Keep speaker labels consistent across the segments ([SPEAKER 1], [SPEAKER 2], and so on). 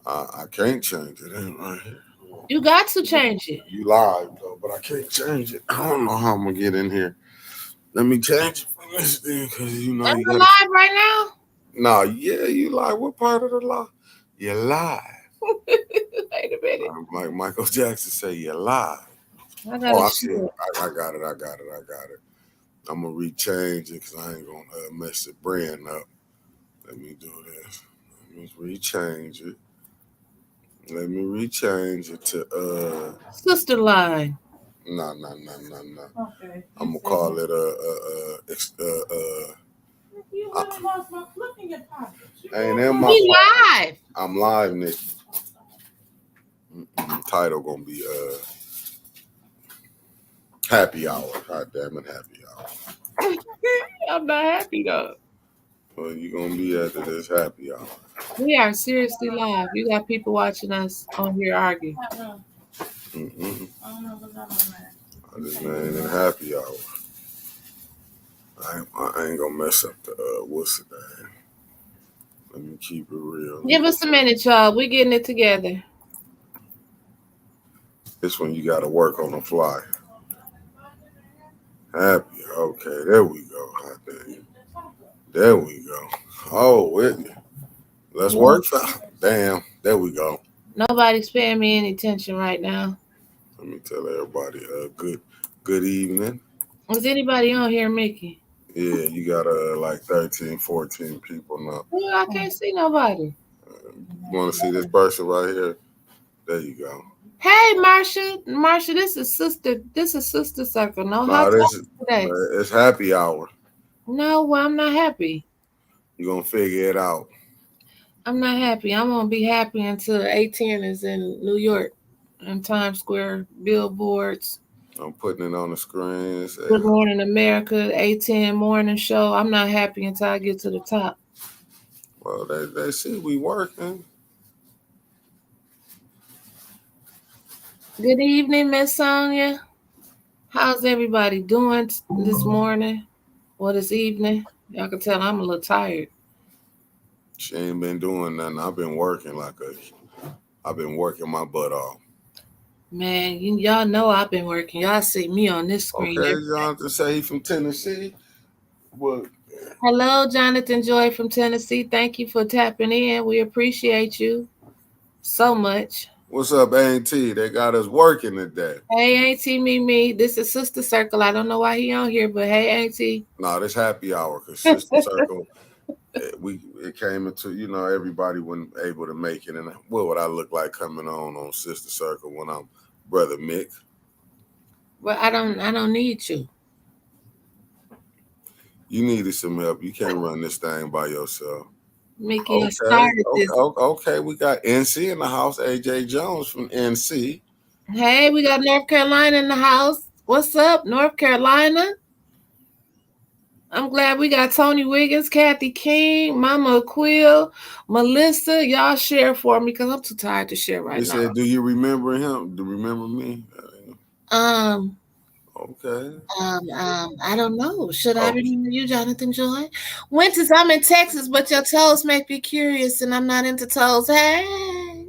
[SPEAKER 1] I can't change it. It ain't right here.
[SPEAKER 2] You got to change it.
[SPEAKER 1] You live though, but I can't change it. I don't know how I'm gonna get in here. Let me change it from this thing, cause you know
[SPEAKER 2] Am
[SPEAKER 1] you
[SPEAKER 2] I
[SPEAKER 1] gotta.
[SPEAKER 2] live right now?
[SPEAKER 1] Nah, yeah, you live. What part of the lie? You live.
[SPEAKER 2] Wait a minute.
[SPEAKER 1] Like Michael Jackson say, you live.
[SPEAKER 2] I
[SPEAKER 1] Oh,
[SPEAKER 2] gotta
[SPEAKER 1] I
[SPEAKER 2] see
[SPEAKER 1] see it.
[SPEAKER 2] it.
[SPEAKER 1] I got it. I got it. I got it. I'm gonna rechange it because I ain't gonna mess the brand up. Let me do this. Let me rechange it. Let me rechange it to
[SPEAKER 2] Sister line.
[SPEAKER 1] no.
[SPEAKER 3] Okay.
[SPEAKER 1] I'm
[SPEAKER 3] You
[SPEAKER 1] gonna
[SPEAKER 3] said
[SPEAKER 1] call
[SPEAKER 3] you,
[SPEAKER 1] it
[SPEAKER 3] you
[SPEAKER 1] uh,
[SPEAKER 3] really lost my look in your pockets. You
[SPEAKER 1] ain't
[SPEAKER 3] lost
[SPEAKER 1] in
[SPEAKER 3] my
[SPEAKER 1] my
[SPEAKER 2] We
[SPEAKER 1] pocket.
[SPEAKER 2] live.
[SPEAKER 1] I'm live, Nick. Title gonna be happy hour. God damn it, happy hour.
[SPEAKER 2] I'm not happy though.
[SPEAKER 1] Well, you gonna be after this happy hour.
[SPEAKER 2] We are seriously live. You got people watching us on here argue.
[SPEAKER 3] uh-uh.
[SPEAKER 1] Mm-mm.
[SPEAKER 3] I don't know what's on that.
[SPEAKER 1] I just ain't in happy hour. I ain't gonna mess up the what's the name. Let me keep it real. Let me
[SPEAKER 2] Give
[SPEAKER 1] go
[SPEAKER 2] us a
[SPEAKER 1] back.
[SPEAKER 2] minute, y'all. We getting it together.
[SPEAKER 1] This one you gotta work on the fly. Happy. Okay, there we go. Hot dang. There we go. Oh, let's
[SPEAKER 2] Yeah.
[SPEAKER 1] work. Damn. There we go.
[SPEAKER 2] Nobody's paying me any attention right now.
[SPEAKER 1] Let me tell everybody. Good evening.
[SPEAKER 2] Is anybody on here, Mickey?
[SPEAKER 1] Yeah, you got like 13, 14 people now.
[SPEAKER 2] Well, I can't see nobody.
[SPEAKER 1] You want to see this person right here? There you go.
[SPEAKER 2] Hey, Marsha. Marsha, this is sister. This is Sister Circle. No hot
[SPEAKER 1] Nah, this is
[SPEAKER 2] topics today.
[SPEAKER 1] it's happy hour.
[SPEAKER 2] No, well, I'm not happy.
[SPEAKER 1] You gonna figure it out.
[SPEAKER 2] I'm not happy. I'm gonna be happy until A10 is in New York and Times Square billboards.
[SPEAKER 1] I'm putting it on the screen.
[SPEAKER 2] Good Morning America, A10 morning show. I'm not happy until I get to the top.
[SPEAKER 1] Well, they see we working.
[SPEAKER 2] Good evening, Miss Sonia. How's everybody doing this morning or this evening? Y'all can tell I'm a little tired.
[SPEAKER 1] She ain't been doing nothing. I've been working my butt off.
[SPEAKER 2] Man, y'all know I've been working. Y'all see me on this screen.
[SPEAKER 1] Okay, Jonathan say he from Tennessee. Well,
[SPEAKER 2] Hello, Jonathan Joy from Tennessee. Thank you for tapping in. We appreciate you so much.
[SPEAKER 1] what's up, A&T? They got us working today.
[SPEAKER 2] Hey, Auntie Mimi. This is Sister Circle. I don't know why he on here, but hey, Auntie.
[SPEAKER 1] Nah, this happy hour because Sister Circle. It came into everybody wasn't able to make it, and what would I look like coming on Sister Circle when I'm Brother Mick?
[SPEAKER 2] Well, I don't need you.
[SPEAKER 1] You needed some help. You can't run this thing by yourself.
[SPEAKER 2] Mickey, I
[SPEAKER 1] Okay,
[SPEAKER 2] started
[SPEAKER 1] okay,
[SPEAKER 2] this.
[SPEAKER 1] okay. We got NC in the house. AJ Jones from NC.
[SPEAKER 2] Hey, we got North Carolina in the house. What's up, North Carolina? I'm glad we got Tony Wiggins, Kathy King, Mama Quill, Melissa. Y'all share for me because I'm too tired to share
[SPEAKER 1] He
[SPEAKER 2] right now.
[SPEAKER 1] said, "Do you remember him? Do you remember me?"
[SPEAKER 2] Um,
[SPEAKER 1] Okay.
[SPEAKER 2] I don't know. Should I
[SPEAKER 1] Oh,
[SPEAKER 2] remember you, Jonathan Joy? Winters, I'm in Texas, but your toes make me curious, and I'm not into toes. Hey.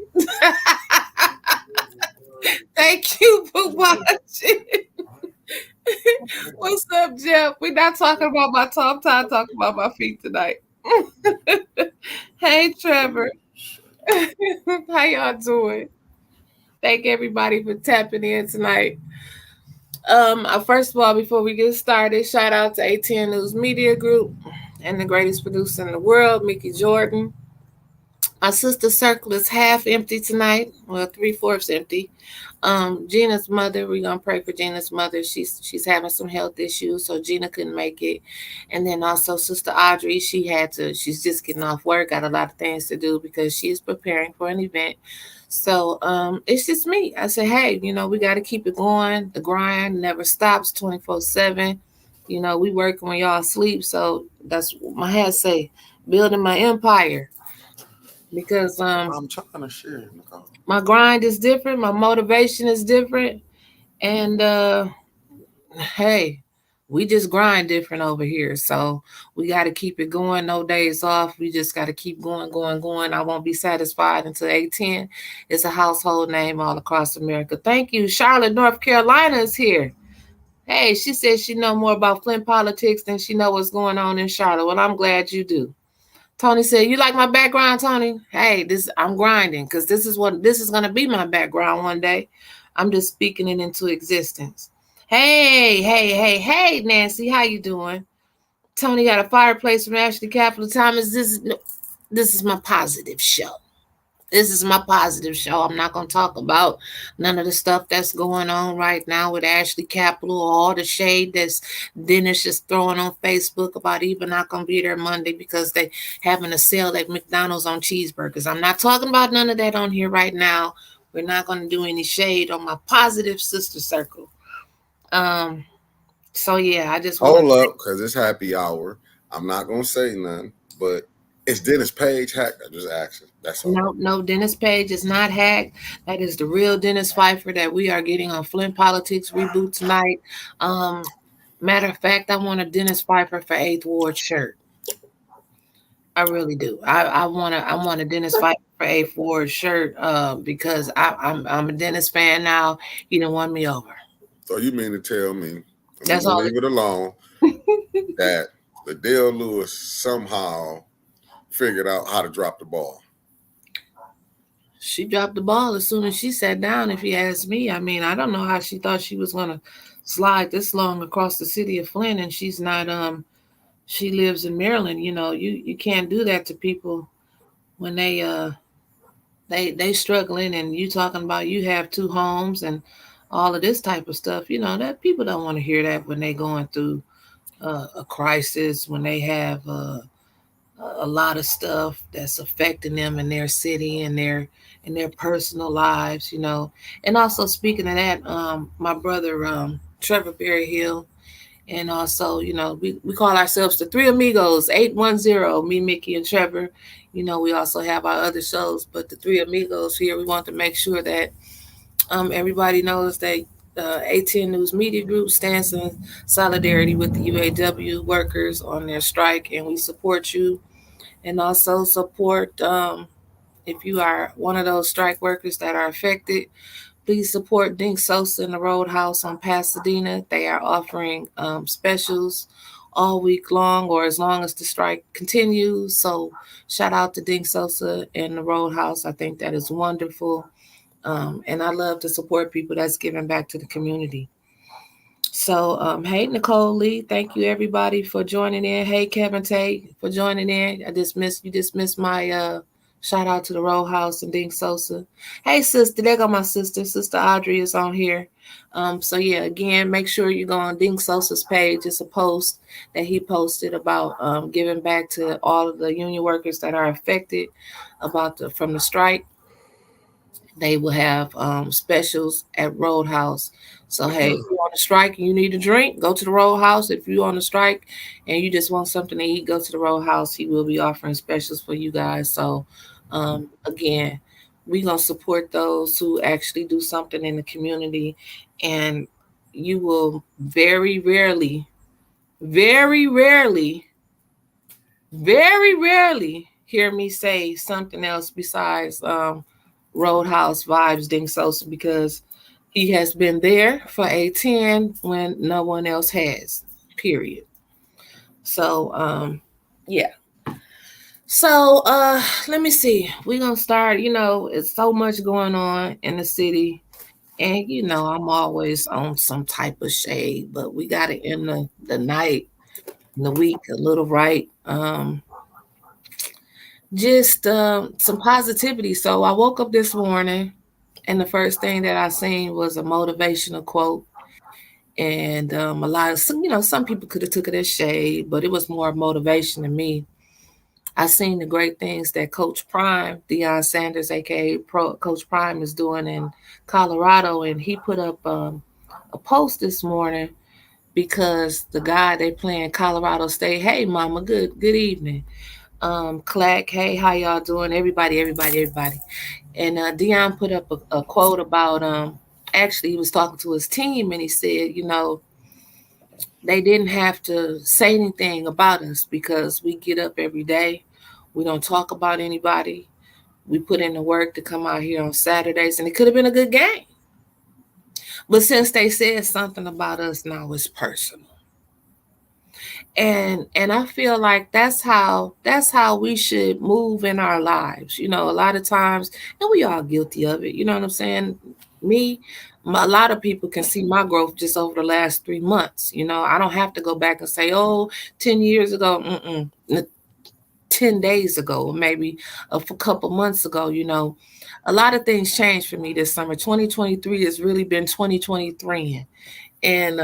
[SPEAKER 2] Thank you for watching. What's up, Jeff? We're not talking about my toe. I'm tired of talking about my feet tonight. Hey, Trevor. How y'all doing? Thank everybody for tapping in tonight. First of all, before we get started, shout out to ATN News Media Group and the greatest producer in the world, Mickey Jordan. My sister's circle is half empty tonight. Well, three-fourths empty. Gina's mother, we're gonna pray for Gina's mother. She's having some health issues, so Gina couldn't make it. And then also Sister Audrey, she's just getting off work, got a lot of things to do because she's preparing for an event. So it's just me. I said, hey, we gotta keep it going. The grind never stops 24/7. We work when y'all sleep. So that's what my head say. Building my empire. Because
[SPEAKER 1] I'm trying to share, Nicole.
[SPEAKER 2] my grind is different, my motivation is different, and hey, We just grind different over here. So we got to keep it going. No days off. We just got to keep going, going, going. I won't be satisfied until 810 is a household name all across America. Thank you. Charlotte, North Carolina is here. Hey, she says she know more about Flint politics than she know what's going on in Charlotte. Well, I'm glad you do. Tony said, "You like my background, Tony?" Hey, I'm grinding because this is gonna be my background one day. I'm just speaking it into existence. Hey, hey, hey, hey, Nancy, how you doing? Tony got a fireplace from Ashley Capital Thomas. This is my positive show. This is my positive show. I'm not going to talk about none of the stuff that's going on right now with Ashley Capital or all the shade that's Dennis is throwing on Facebook about Eva not going to be there Monday because they having a sale at McDonald's on cheeseburgers. I'm not talking about none of that on here right now. We're not going to do any shade on my positive sister circle. So yeah, I just
[SPEAKER 1] hold up because it's happy hour. I'm not going to say none, but is Dennis Page hacked? I just asked him. That's all.
[SPEAKER 2] No, Dennis Page is not hacked. That is the real Dennis Pfeiffer that we are getting on Flint Politics Reboot tonight. Matter of fact, I want a Dennis Pfeiffer for 8th Ward shirt. I really do. I want a Dennis Pfeiffer for 8th Ward shirt because I'm a Dennis fan now. He done won me over.
[SPEAKER 1] So you mean to tell me,
[SPEAKER 2] that's all.
[SPEAKER 1] Leave it alone, that Liddell Lewis somehow figured out how to drop the ball?
[SPEAKER 2] She dropped the ball as soon as she sat down, if you ask me. I mean, I don't know how she thought she was going to slide this long across the city of Flint, and she's not, she lives in Maryland. You know, you can't do that to people when they struggling, and you talking about you have 2 homes and all of this type of stuff. You know, that people don't want to hear that when they going through a crisis, when they have a lot of stuff that's affecting them in their city and their personal lives, you know. And also speaking of that, my brother Trevor Berryhill, and also, you know, we call ourselves the Three Amigos, 810, me, Mickey, and Trevor. You know, we also have our other shows, but the Three Amigos here, we want to make sure that everybody knows that ATN News Media Group stands in solidarity with the UAW workers on their strike, and we support you. And also support, if you are one of those strike workers that are affected, please support Dink Sosa in the Roadhouse on Pasadena. They are offering specials all week long, or as long as the strike continues. So shout out to Dink Sosa and the Roadhouse. I think that is wonderful. And I love to support people that's giving back to the community. So, hey, Nicole Lee, thank you everybody for joining in. Hey, Kevin Tate for joining in. You dismissed my shout out to the Roadhouse and Dink Sosa. Hey, sister, there go my sister. Sister Audrey is on here. So yeah, again, make sure you go on Dink Sosa's page. It's a post that he posted about giving back to all of the union workers that are affected from the strike. They will have specials at Roadhouse. So, hey, if you're on a strike and you need a drink, go to the Roadhouse. If you're on a strike and you just want something to eat, go to the Roadhouse. He will be offering specials for you guys. So, again, we're going to support those who actually do something in the community. And you will very rarely hear me say something else besides Roadhouse vibes, Dink Sosa, because he has been there for A10 when no one else has, period. So, yeah. So, let me see. We're going to start, you know, it's so much going on in the city. And, you know, I'm always on some type of shade, but we got to end the night, the week a little right. Just some positivity. So I woke up this morning, and the first thing that I seen was a motivational quote. And a lot of some people could have took it as shade, but it was more motivation to me. I seen the great things that Coach Prime, Deion Sanders, aka Coach Prime, is doing in Colorado, and he put up a post this morning because the guy they playing Colorado State. Hey, Mama, good evening. Clack, hey, how y'all doing? Everybody. And Deion put up a quote about actually he was talking to his team, and he said, you know, They didn't have to say anything about us because we get up every day. We don't talk about anybody. We put in the work to come out here on Saturdays, and it could have been a good game. But since they said something about us, now it's personal. And I feel like that's how we should move in our lives. A lot of times, and we all guilty of it. You know what I'm saying? A lot of people can see my growth just over the last 3 months. I don't have to go back and say, oh, 10 years ago, 10 days ago, or maybe a couple months ago. A lot of things changed for me this summer. 2023 has really been 2023. And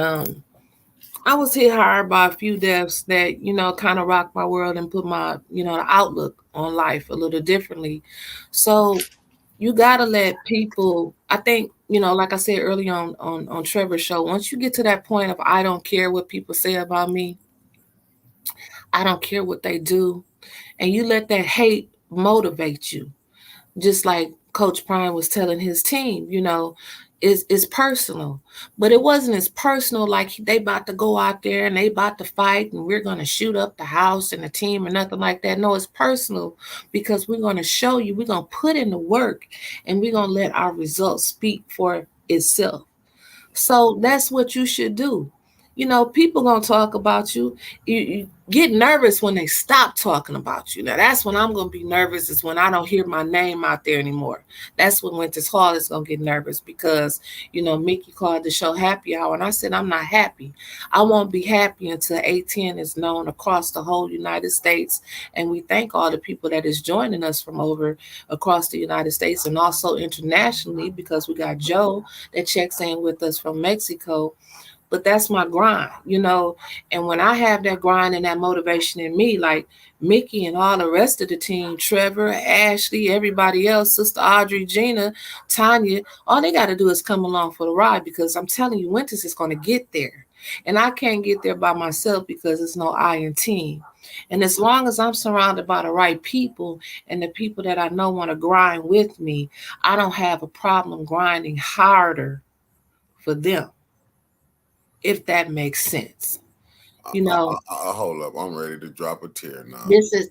[SPEAKER 2] I was hit hard by a few deaths that, kind of rocked my world and put my, the outlook on life a little differently. So you got to let people, I think, like I said early on Trevor's show, once you get to that point of, I don't care what people say about me, I don't care what they do, and you let that hate motivate you, just like Coach Prime was telling his team, it's personal. But it wasn't as personal like they about to go out there and they about to fight and we're going to shoot up the house and the team or nothing like that. No, it's personal because we're going to show you, we're going to put in the work, and we're going to let our results speak for itself. So that's what you should do. People gonna talk about you. You get nervous when they stop talking about you. Now that's when I'm gonna be nervous, is when I don't hear my name out there anymore. That's when Winters Hall is gonna get nervous because Mickey called the show Happy Hour, and I said I'm not happy. I won't be happy until ATN is known across the whole United States. And we thank all the people that is joining us from over across the United States and also internationally, because we got Joe that checks in with us from Mexico. But that's my grind, and when I have that grind and that motivation in me, like Mickey and all the rest of the team, Trevor, Ashley, everybody else, Sister Audrey, Gina, Tanya, all they got to do is come along for the ride, because I'm telling you, Winters is going to get there. And I can't get there by myself because there's no I in team. And as long as I'm surrounded by the right people and the people that I know want to grind with me, I don't have a problem grinding harder for them, if that makes sense.
[SPEAKER 1] Hold up. I'm ready to drop a tear now.
[SPEAKER 2] This is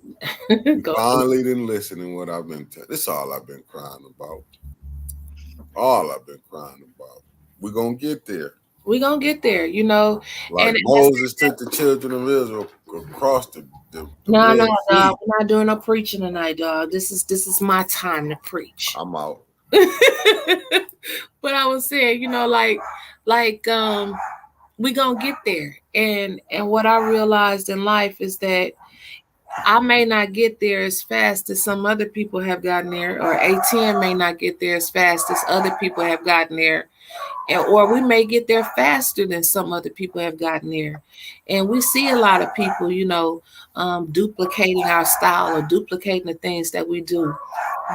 [SPEAKER 1] finally didn't listen to what I've been telling. This is all I've been crying about. All I've been crying about. We're going to get there.
[SPEAKER 2] We're going to get there,
[SPEAKER 1] Like
[SPEAKER 2] and
[SPEAKER 1] Moses took the children of Israel across the
[SPEAKER 2] No, dog. We're not doing no preaching tonight, dog. This is my time to preach.
[SPEAKER 1] I'm out.
[SPEAKER 2] But I was saying, we gonna get there. And what I realized in life is that I may not get there as fast as some other people have gotten there, or ATN may not get there as fast as other people have gotten there, or we may get there faster than some other people have gotten there. And we see a lot of people, duplicating our style or duplicating the things that we do.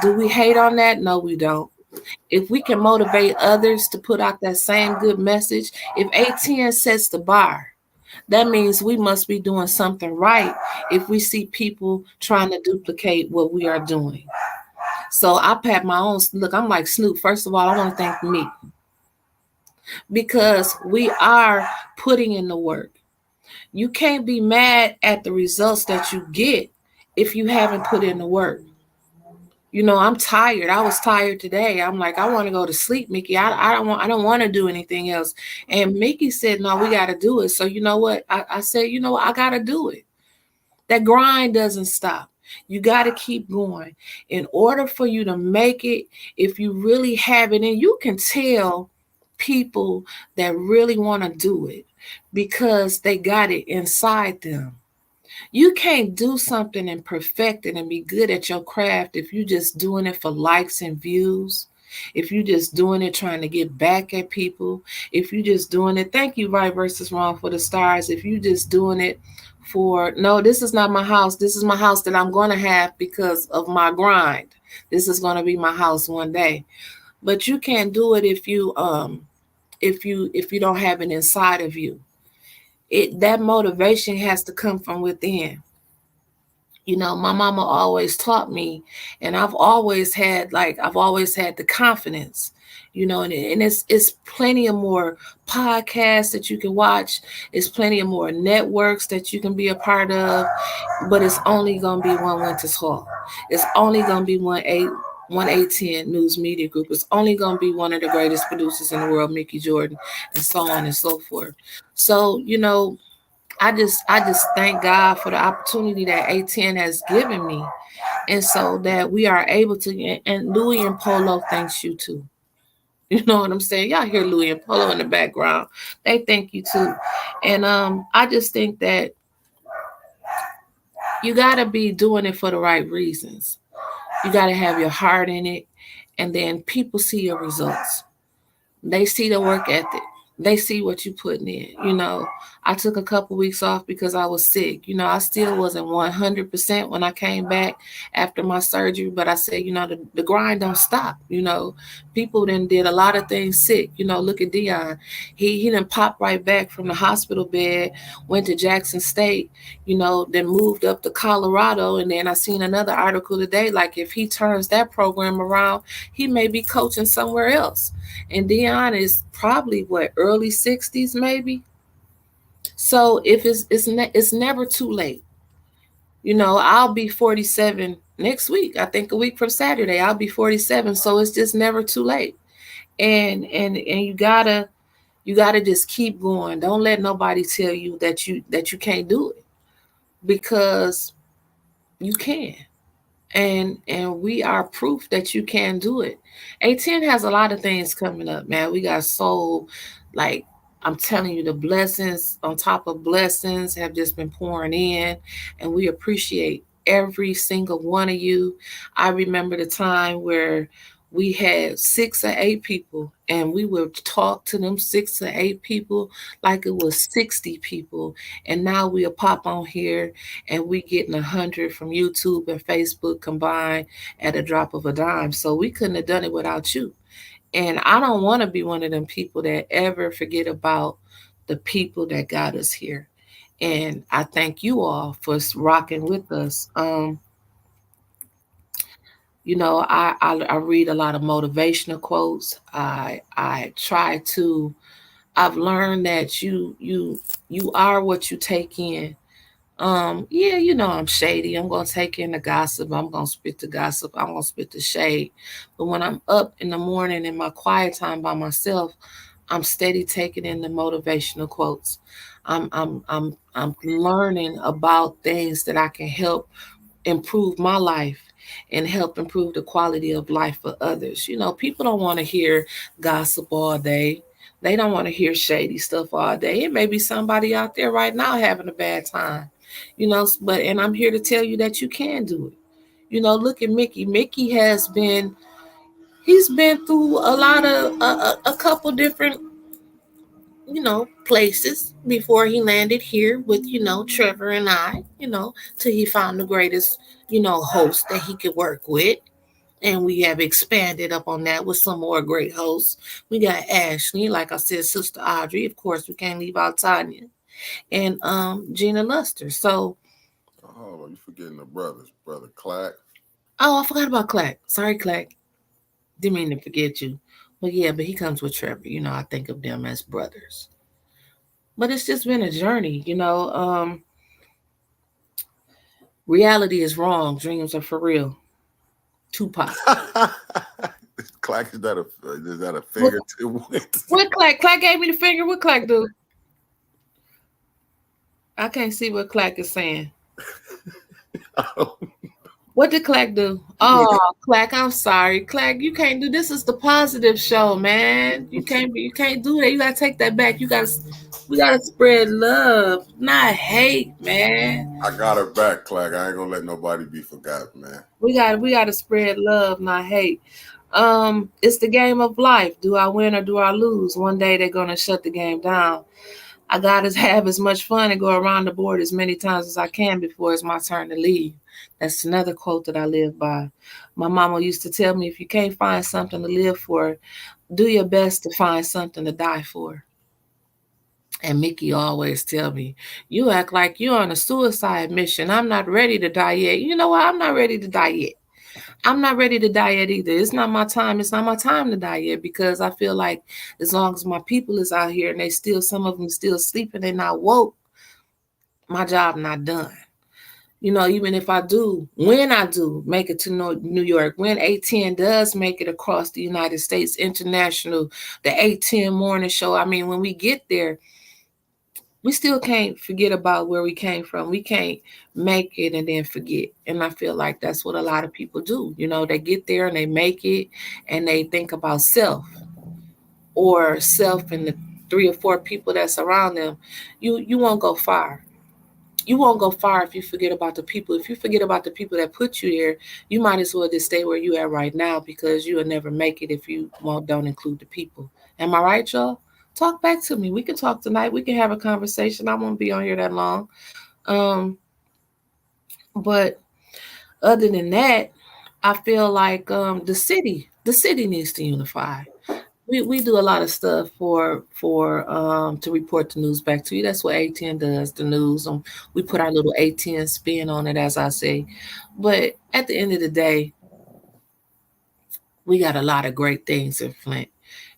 [SPEAKER 2] Do we hate on that? No, we don't. If we can motivate others to put out that same good message, if ATN sets the bar, that means we must be doing something right if we see people trying to duplicate what we are doing. So I pat my own look. I'm like Snoop. First of all, I want to thank me, because we are putting in the work. You can't be mad at the results that you get if you haven't put in the work. I'm tired. I was tired today. I'm like, I want to go to sleep, Mickey. I don't want to do anything else. And Mickey said, no, we got to do it. So you know what? I said, I got to do it. That grind doesn't stop. You got to keep going. In order for you to make it, if you really have it, and you can tell people that really want to do it because they got it inside them. You can't do something and perfect it and be good at your craft if you're just doing it for likes and views. If you're just doing it trying to get back at people. If you're just doing it, thank you, Right versus Wrong for the stars. If you're just doing it for, no, this is not my house. This is my house that I'm going to have because of my grind. This is going to be my house one day. But you can't do it if you don't have it inside of you. That motivation has to come from within. My mama always taught me, and I've always had the confidence, and it's plenty of more podcasts that you can watch. It's plenty of more networks that you can be a part of, but it's only gonna be one Winters Hall. It's only gonna be one A10 News Media Group. It's only gonna be one of the greatest producers in the world, Mickey Jordan, and so on and so forth. So, I just thank God for the opportunity that A10 has given me, and so that we are able to. And Louis and Polo thanks you too. You know what I'm saying? Y'all hear Louis and Polo in the background. They thank you too, and I just think that you gotta be doing it for the right reasons. You gotta have your heart in it, and then people see your results. They see the work ethic. They see what you putting in. I took a couple weeks off because I was sick. I still wasn't 100% when I came back after my surgery, but I said, the grind don't stop. People then did a lot of things sick. Look at Dion. He done popped right back from the hospital bed, went to Jackson State, then moved up to Colorado. And then I seen another article today, like if he turns that program around, he may be coaching somewhere else. And Dion is probably early 60s maybe. So if it's never too late. I'll be 47 next week. I think a week from Saturday I'll be 47. So it's just never too late. And you gotta just keep going. Don't let nobody tell you that you can't do it, because you can. And we are proof that you can do it. A10 has a lot of things coming up, man. We got soul, like I'm telling you, the blessings on top of blessings have just been pouring in, and we appreciate every single one of you. I remember the time where we had 6 or 8 people, and we would talk to them 6 or 8 people like it was 60 people. And now we'll pop on here and we getting 100 from YouTube and Facebook combined at a drop of a dime. So we couldn't have done it without you. And I don't want to be one of them people that ever forget about the people that got us here. And I thank you all for rocking with us. I read a lot of motivational quotes. I try to. I've learned that you are what you take in. Yeah, I'm shady. I'm gonna take in the gossip. I'm gonna spit the gossip. I'm gonna spit the shade. But when I'm up in the morning in my quiet time by myself, I'm steady taking in the motivational quotes. I'm learning about things that I can help improve my life and help improve the quality of life for others. People don't want to hear gossip all day. They don't want to hear shady stuff all day. It may be somebody out there right now having a bad time, and I'm here to tell you that you can do it. Look at Mickey. Mickey he's been through a lot of, a couple different, places before he landed here with, Trevor and I, till he found the greatest, host that he could work with. And we have expanded up on that with some more great hosts. We got Ashley, like I said, Sister Audrey. Of course, we can't leave out Tanya. And Gina Luster. So.
[SPEAKER 1] Oh, you forgetting the brothers. Brother Clack.
[SPEAKER 2] Oh, I forgot about Clack. Sorry, Clack. Didn't mean to forget you. But yeah, but he comes with Trevor. I think of them as brothers. But it's just been a journey, reality is wrong. Dreams are for real. Tupac.
[SPEAKER 1] Clack, is that a finger to
[SPEAKER 2] what Clack? Clack gave me the finger. What Clack do? I can't see what Clack is saying. What did Clack do? Oh, Clack, I'm sorry. Clack, you can't do this. Is the positive show, man. You can't do that. You gotta take that back. We gotta spread love, not hate, man.
[SPEAKER 1] I got her back, Clack. I ain't gonna let nobody be forgotten, man.
[SPEAKER 2] We gotta spread love, not hate. It's the game of life. Do I win or do I lose? One day they're gonna shut the game down. I gotta have as much fun and go around the board as many times as I can before it's my turn to leave. That's another quote that I live by. My mama used to tell me, if you can't find something to live for, do your best to find something to die for. And Mickey always tell me, you act like you're on a suicide mission. I'm not ready to die yet. You know what? I'm not ready to die yet. I'm not ready to die yet either. It's not my time. It's not my time to die yet, because I feel like as long as my people is out here and they still, some of them still sleeping, they not woke, my job not done. You know, even if I do, when I do make it to New York, when A10 does make it across the United States International, the A10 morning show, I mean, when we get there, we still can't forget about where we came from. We can't make it and then forget. And I feel like that's what a lot of people do. You know, they get there and they make it and they think about self and the 3 or 4 people that's around them. You won't go far. You won't go far if you forget about the people. If you forget about the people that put you there, you might as well just stay where you at right now, because you will never make it if you don't include the people. Am I right, y'all? Talk back to me. We can talk tonight. We can have a conversation. I won't be on here that long. But other than that, I feel like the city needs to unify. We do a lot of stuff for to report the news back to you. That's what A10 does, the news. We put our little A10 spin on it, as I say. But at the end of the day, we got a lot of great things in Flint.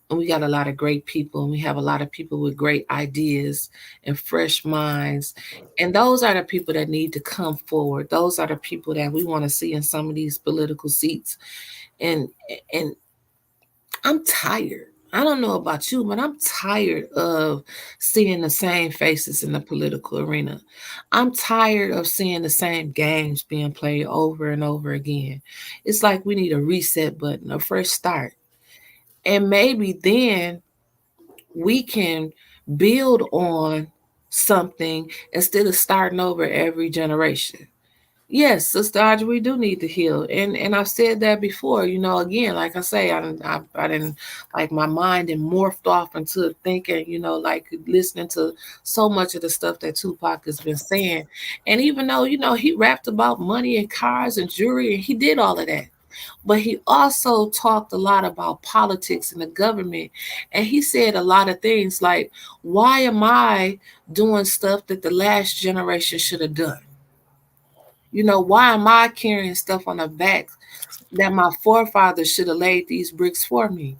[SPEAKER 2] And we got a lot of great people, and we have a lot of people with great ideas and fresh minds. And those are the people that need to come forward. Those are the people that we want to see in some of these political seats. And I'm tired. I don't know about you, but I'm tired of seeing the same faces in the political arena. I'm tired of seeing the same games being played over and over again. It's like we need a reset button, a fresh start. And maybe then we can build on something instead of starting over every generation. Yes, Sister Audrey, we do need to heal, and I've said that before. You know, again, like I say, I didn't, like, my mind and morphed off into thinking. You know, like listening to so much of the stuff that Tupac has been saying, and even though he rapped about money and cars and jewelry, and he did all of that, but he also talked a lot about politics and the government. And he said a lot of things like, why am I doing stuff that the last generation should have done? You know, why am I carrying stuff on the back that my forefathers should have laid these bricks for me?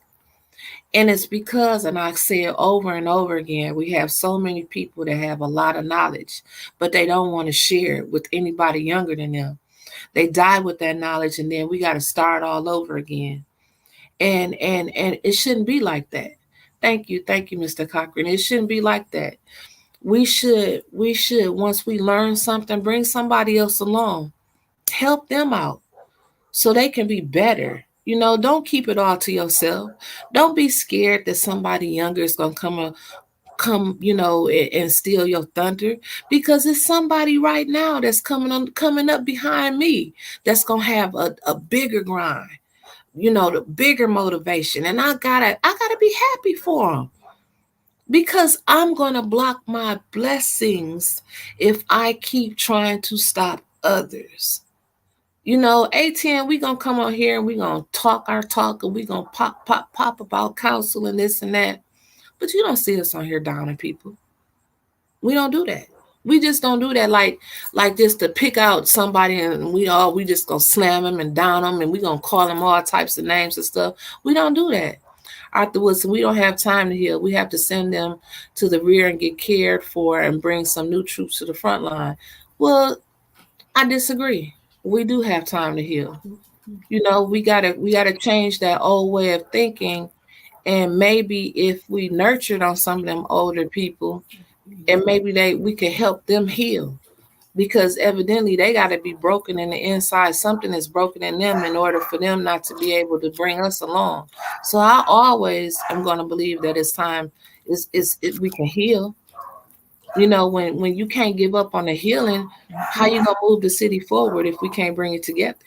[SPEAKER 2] And it's because, and I say it over and over again, we have so many people that have a lot of knowledge, but they don't want to share it with anybody younger than them. They die with that knowledge, and then we got to start all over again. And it shouldn't be like that. Thank you, Mr. Cochran. It shouldn't be like that. We should, once we learn something, bring somebody else along, help them out so they can be better. You know, don't keep it all to yourself. Don't be scared that somebody younger is gonna come, and steal your thunder, because it's somebody right now that's coming up behind me that's gonna have a bigger grind, the bigger motivation, and I gotta be happy for them, because I'm gonna block my blessings if I keep trying to stop others. A10, we gonna come on here and we gonna talk our talk, and we gonna pop about counsel and this and that. But you don't see us on here downing people. We don't do that. We just don't do that like just to pick out somebody and we just gonna slam them and down them, and we gonna call them all types of names and stuff. We don't do that. Afterwards, we don't have time to heal. We have to send them to the rear and get cared for and bring some new troops to the front line. Well, I disagree. We do have time to heal. We gotta change that old way of thinking. And maybe if we nurtured on some of them older people, and maybe we could help them heal, because evidently they got to be broken in the inside. Something is broken in them in order for them not to be able to bring us along. So I always am going to believe that it's time we can heal. When you can't give up on the healing, how you gonna move the city forward if we can't bring it together?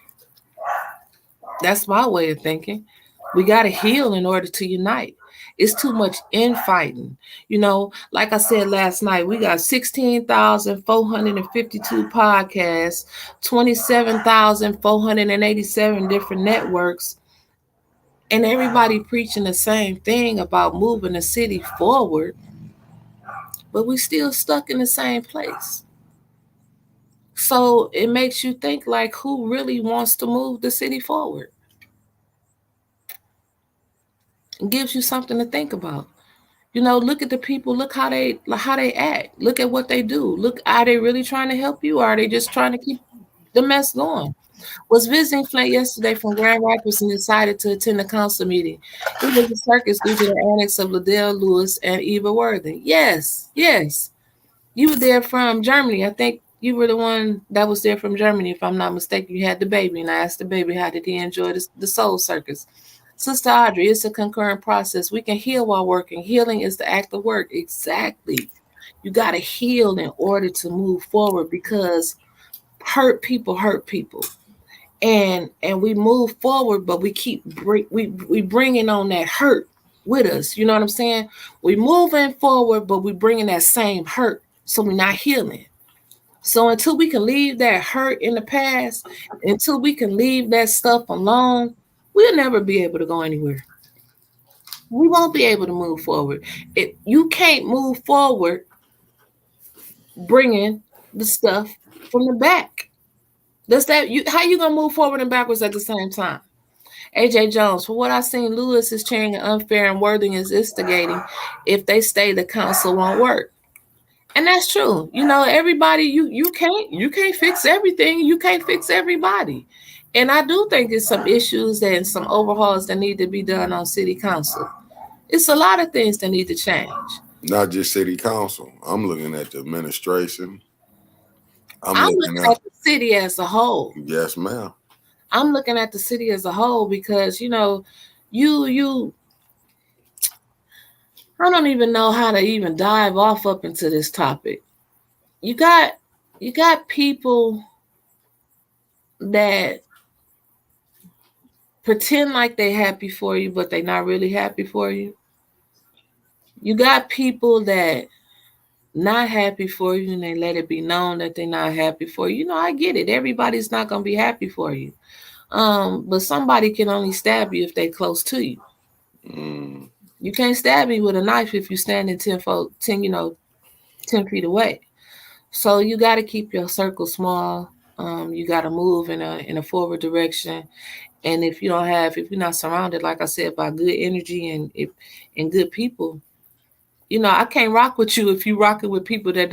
[SPEAKER 2] That's my way of thinking. We got to heal in order to unite. It's too much infighting. Like I said last night, we got 16,452 podcasts, 27,487 different networks, and everybody preaching the same thing about moving the city forward. but we still stuck in the same place. So it makes you think like, who really wants to move the city forward? It gives you something to think about. Look at the people, look how they act, look at what they do. Look, are they really trying to help you, or are they just trying to keep the mess going? Was visiting Flint yesterday from Grand Rapids and decided to attend the council meeting. It was a circus due to the annex of Liddell Lewis and Eva Worthing. Yes. You were there from Germany. I think you were the one that was there from Germany, if I'm not mistaken. You had the baby, and I asked the baby, how did he enjoy the Soul Circus? Sister Audrey, it's a concurrent process. We can heal while working. Healing is the act of work. Exactly. You got to heal in order to move forward, because hurt people. And we move forward, but we keep we bringing on that hurt with us. You know what I'm saying? We moving forward, but we bringing that same hurt, so we're not healing. So until we can leave that hurt in the past, until we can leave that stuff alone, we'll never be able to go anywhere. We won't be able to move forward. You can't move forward bringing the stuff from the back. How you gonna move forward and backwards at the same time? AJ Jones, for what I've seen, Lewis is cheering unfair and Worthing is instigating. If they stay, the council won't work. And that's true. Everybody, you can't fix everything. You can't fix everybody. And I do think there's some issues and some overhauls that need to be done on city council. It's a lot of things that need to change.
[SPEAKER 1] Not just city council. I'm looking at the administration.
[SPEAKER 2] I'm looking at the city as a whole.
[SPEAKER 1] Yes, ma'am.
[SPEAKER 2] I'm looking at the city as a whole, because I don't even know how to even dive off up into this topic. You got people that pretend like they're happy for you, but they're not really happy for you. You got people that not happy for you, and they let it be known that they're not happy for you. I get it. Everybody's not going to be happy for you. But somebody can only stab you if they're close to you. You can't stab me with a knife if you're standing 10 feet away. So you got to keep your circle small. You got to move in a forward direction. And if you're not surrounded, like I said, by good energy and good people, I can't rock with you if you rocking with people that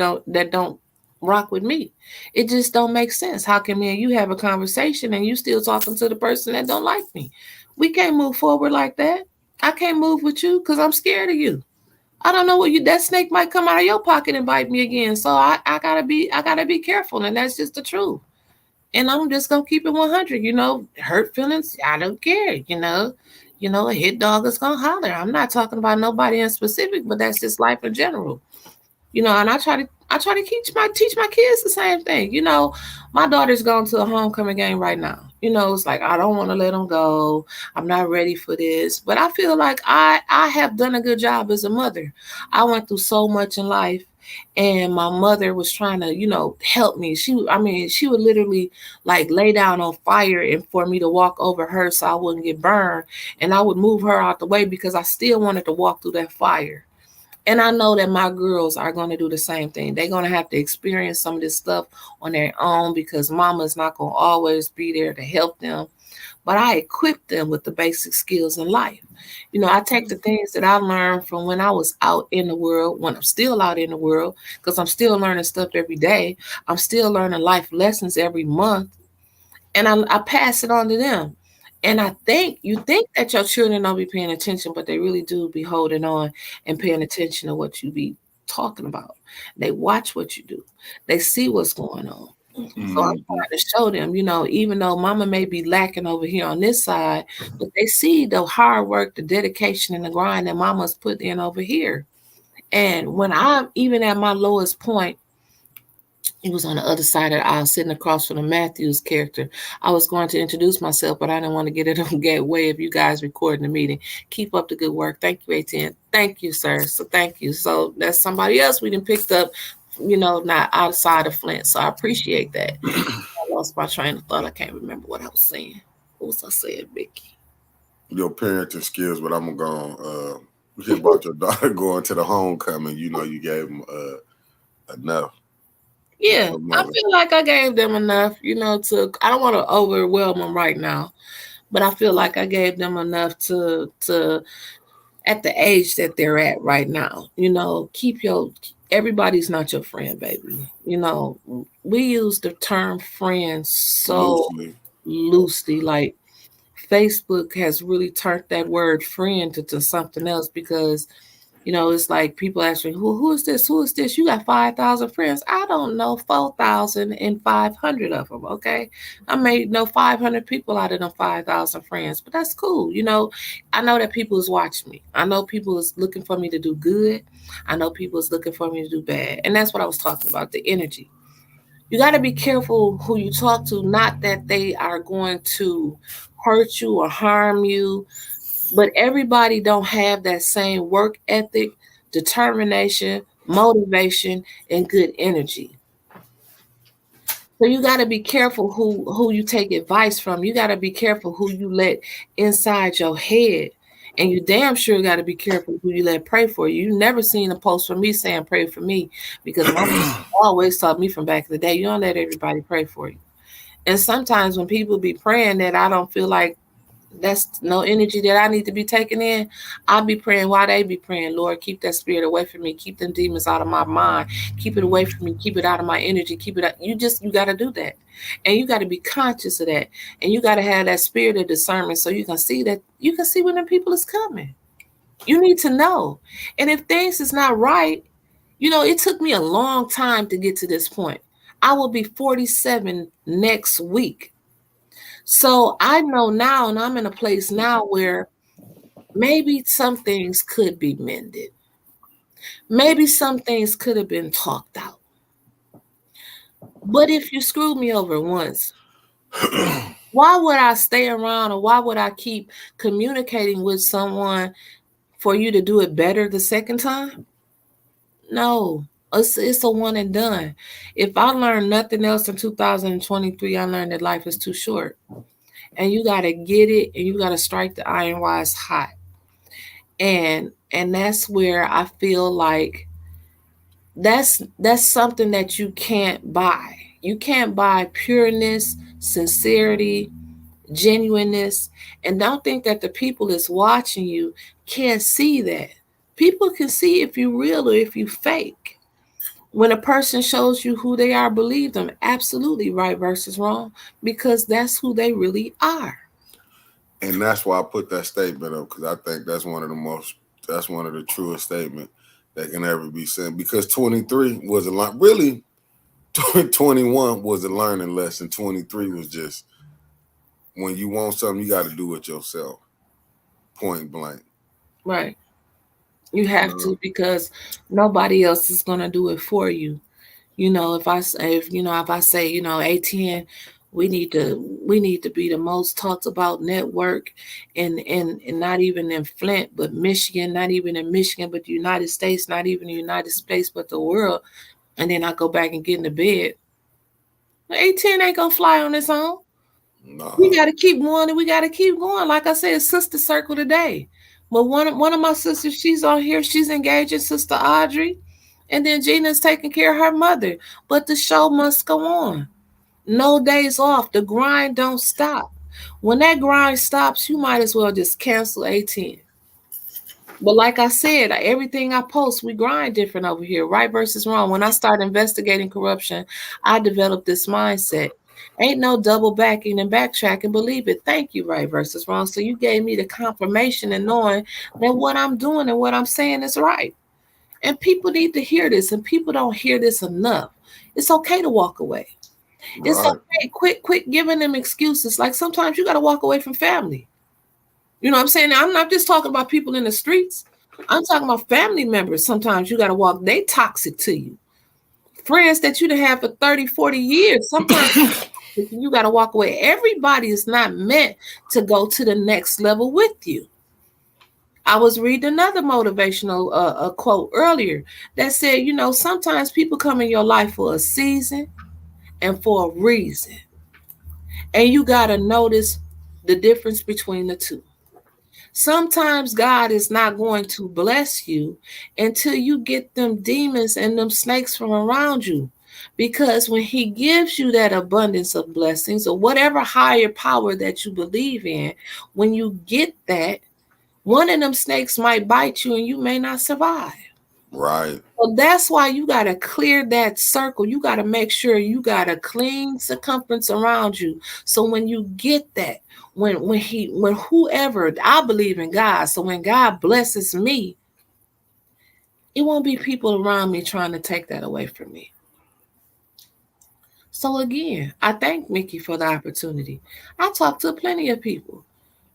[SPEAKER 2] don't rock with me. It just don't make sense. How can me and you have a conversation and you still talking to the person that don't like me? We can't move forward like that. I can't move with you because I'm scared of you. I don't know what that snake might come out of your pocket and bite me again. So I gotta be careful, and that's just the truth. And I'm just gonna keep it 100. Hurt feelings, I don't care. A hit dog is gonna holler. I'm not talking about nobody in specific, but that's just life in general. And I try to teach my kids the same thing. My daughter's going to a homecoming game right now. It's like, I don't want to let them go. I'm not ready for this. But I feel like I have done a good job as a mother. I went through so much in life, and my mother was trying to, help me. She would literally like lay down on fire and for me to walk over her so I wouldn't get burned. And I would move her out the way because I still wanted to walk through that fire. And I know that my girls are going to do the same thing. They're going to have to experience some of this stuff on their own, because mama's not going to always be there to help them. But I equip them with the basic skills in life. I take the things that I learned from when I was out in the world, when I'm still out in the world, because I'm still learning stuff every day. I'm still learning life lessons every month. And I pass it on to them. And you think that your children don't be paying attention, but they really do be holding on and paying attention to what you be talking about. They watch what you do. They see what's going on. Mm-hmm. So I'm trying to show them, even though mama may be lacking over here on this side, but they see the hard work, the dedication, and the grind that mama's put in over here. And when I'm even at my lowest point, he was on the other side of the aisle, sitting across from the Matthews character. I was going to introduce myself, but I didn't want to get it on gateway of you guys recording the meeting. Keep up the good work. Thank you, ATN. Thank you, sir. So thank you. So that's somebody else we done picked up, not outside of Flint. So I appreciate that. I lost my train of thought. I can't remember what I was saying. What was I saying, Vicky?
[SPEAKER 1] Your parenting skills, but I'm going to You hear about your daughter going to the homecoming. You know, you gave them enough.
[SPEAKER 2] Yeah, I feel like I gave them enough, I don't want to overwhelm them right now, but I feel like I gave them enough to at the age that they're at right now. Everybody's not your friend, baby. We use the term friend so loosely. Like Facebook has really turned that word friend into something else because it's like people ask me, who is this? Who is this? You got 5,000 friends. I don't know 4,500 of them, okay? I may know 500 people out of them 5,000 friends, but that's cool. I know that people is watching me. I know people is looking for me to do good. I know people is looking for me to do bad. And that's what I was talking about, the energy. You got to be careful who you talk to, not that they are going to hurt you or harm you, but everybody don't have that same work ethic, determination, motivation, and good energy. So you got to be careful who you take advice from. You got to be careful who you let inside your head. And you damn sure got to be careful who you let pray for you. You never seen a post from me saying pray for me because my mom always taught me from back in the day, you don't let everybody pray for you. And sometimes when people be praying that I don't feel like that's no energy that I need to be taking in, I'll be praying while they be praying. Lord, keep that spirit away from me. Keep them demons out of my mind. Keep it away from me. Keep it out of my energy. Keep it out. You got to do that. And you got to be conscious of that. And you got to have that spirit of discernment so you can see that. You can see when the people is coming. You need to know. And if things is not right, it took me a long time to get to this point. I will be 47 next week. So I know now, and I'm in a place now where maybe some things could be mended. Maybe some things could have been talked out. But if you screwed me over once, why would I stay around or why would I keep communicating with someone for you to do it better the second time? No, it's a one and done. If I learned nothing else in 2023, I learned that life is too short. And you got to get it and you got to strike the iron while it's hot. And that's where I feel like that's something that you can't buy. You can't buy pureness, sincerity, genuineness. And don't think that the people that's watching you can't see that. People can see if you're real or if you fake. When a person shows you who they are, believe them. Absolutely, right versus wrong, because that's who they really are.
[SPEAKER 1] And that's why I put that statement up, because I think that's one of the truest statements that can ever be said. Because 23 was a lot, really, 21 was a learning lesson. 23 was just, when you want something, you got to do it yourself. Point blank.
[SPEAKER 2] Right. You have to, because nobody else is going to do it for you. If I say, ATN, we need to be the most talked about network and not even in Flint, but Michigan, not even in Michigan, but the United States, not even the United States, but the world. And then I go back and get into bed. ATN ain't going to fly on its own. No. We got to keep going and we got to keep going. Like I said, Sister Circle today. But one of my sisters, she's on here. She's engaging Sister Audrey. And then Gina's taking care of her mother. But the show must go on. No days off. The grind don't stop. When that grind stops, you might as well just cancel ATN. But like I said, everything I post, we grind different over here. Right versus wrong. When I started investigating corruption, I developed this mindset. Ain't no double backing and backtracking. Believe it. Thank you, right versus wrong. So you gave me the confirmation and knowing that what I'm doing and what I'm saying is right. And people need to hear this, and people don't hear this enough. It's okay to walk away. Right. It's okay. Quit giving them excuses. Like sometimes you got to walk away from family. You know what I'm saying? I'm not just talking about people in the streets. I'm talking about family members. Sometimes you got to walk. They toxic to you. Friends that you done have for 30, 40 years. Sometimes you got to walk away. Everybody is not meant to go to the next level with you. I was reading another motivational a quote earlier that said, sometimes people come in your life for a season and for a reason. And you got to notice the difference between the two. Sometimes God is not going to bless you until you get them demons and them snakes from around you. Because when he gives you that abundance of blessings or whatever higher power that you believe in, when you get that, one of them snakes might bite you and you may not survive.
[SPEAKER 1] Right.
[SPEAKER 2] So that's why you got to clear that circle. You got to make sure you got a clean circumference around you. So when you get that, when whoever, I believe in God. So when God blesses me, it won't be people around me trying to take that away from me. So again, I thank Mickey for the opportunity. I talk to plenty of people.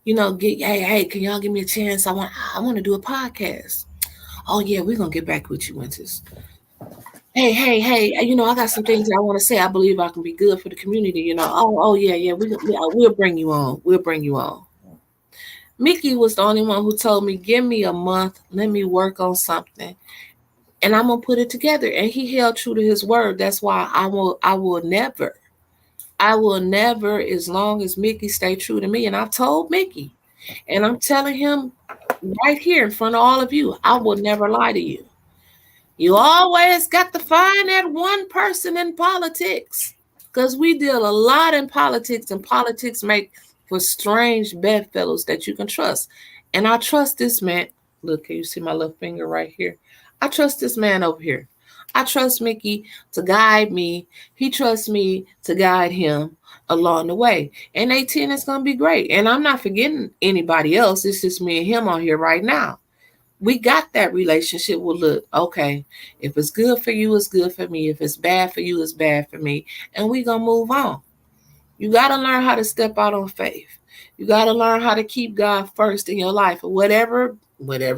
[SPEAKER 2] Hey, can y'all give me a chance? I want to do a podcast. Oh yeah, we're gonna get back with you, Winters. Hey, I got some things I want to say. I believe I can be good for the community. Oh yeah, we'll bring you on. We'll bring you on. Mickey was the only one who told me, give me a month, let me work on something, and I'm gonna put it together. And he held true to his word. That's why I will never, as long as Mickey stay true to me. And I've told Mickey, and I'm telling him right here in front of all of you, I will never lie to you. You always got to find that one person in politics, because we deal a lot in politics, and politics make for strange bedfellows that you can trust. And I trust this man. Look, can you see my little finger right here? I trust this man over here. I trust Mickey to guide me. He trusts me to guide him along the way. And 18 is going to be great. And I'm not forgetting anybody else. It's just me and him on here right now. We got that relationship. Well, look, okay, if it's good for you, it's good for me. If it's bad for you, it's bad for me. And we're going to move on. You got to learn how to step out on faith. You got to learn how to keep God first in your life, or whatever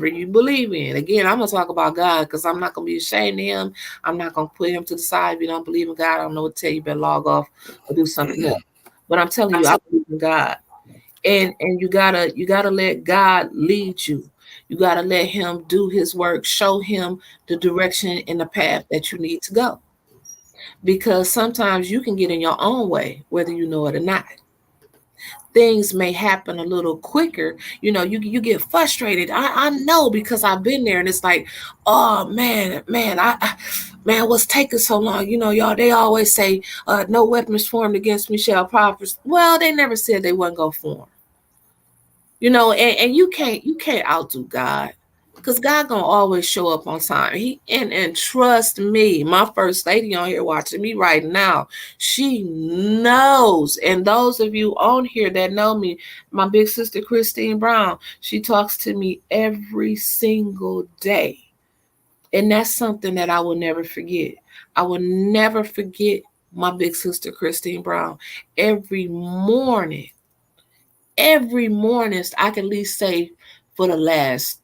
[SPEAKER 2] you believe in. Again, I'm going to talk about God because I'm not going to be ashamed of him. I'm not going to put him to the side. If you don't believe in God, I don't know what to tell you. You better log off or do something else. But I'm telling you, I believe in God. And you gotta let God lead you. You got to let him do his work, show him the direction and the path that you need to go. Because sometimes you can get in your own way, whether you know it or not. Things may happen a little quicker. You get frustrated. I know, because I've been there, and it's like, oh man, what's taking so long? Y'all, they always say, no weapons formed against me shall prosper. Well, they never said they wasn't gonna form. And you can't outdo God, because God gonna always show up on time. And trust me, my first lady on here watching me right now, she knows. And those of you on here that know me, my big sister Christine Brown, she talks to me every single day. And that's something that I will never forget. I will never forget my big sister Christine Brown. Every morning, I can at least say for the last